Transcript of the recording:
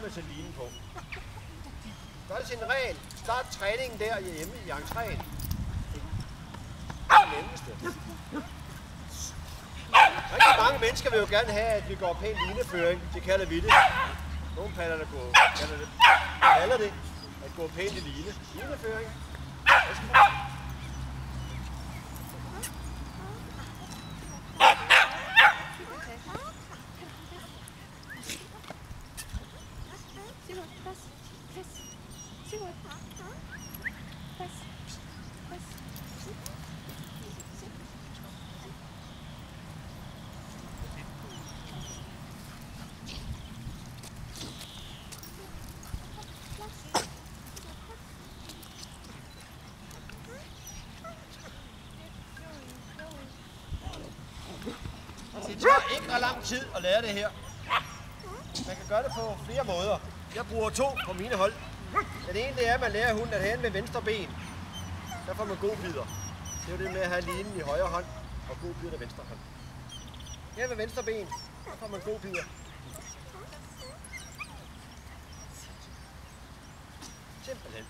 med at sætte linen på. Gør det til en regel. Start træningen der hjemme i entréen. Det er det nemmeste. Rigtig mange mennesker vil jo gerne have, at vi går pæn lineføring. Det kalder vi det. Nogle kalder det at gå pænt i line. Lineføring. Det tager ikke ret lang tid at lære det her. Man kan gøre det på flere måder. Jeg bruger 2 på mine hold. Den ene det er, at man lærer hunden at have med venstre ben. Der får man god bider. Det er jo det med at have linen i højre hånd og god bider i venstre hånd. Her med venstre ben, der får man god bider. Simpelthen.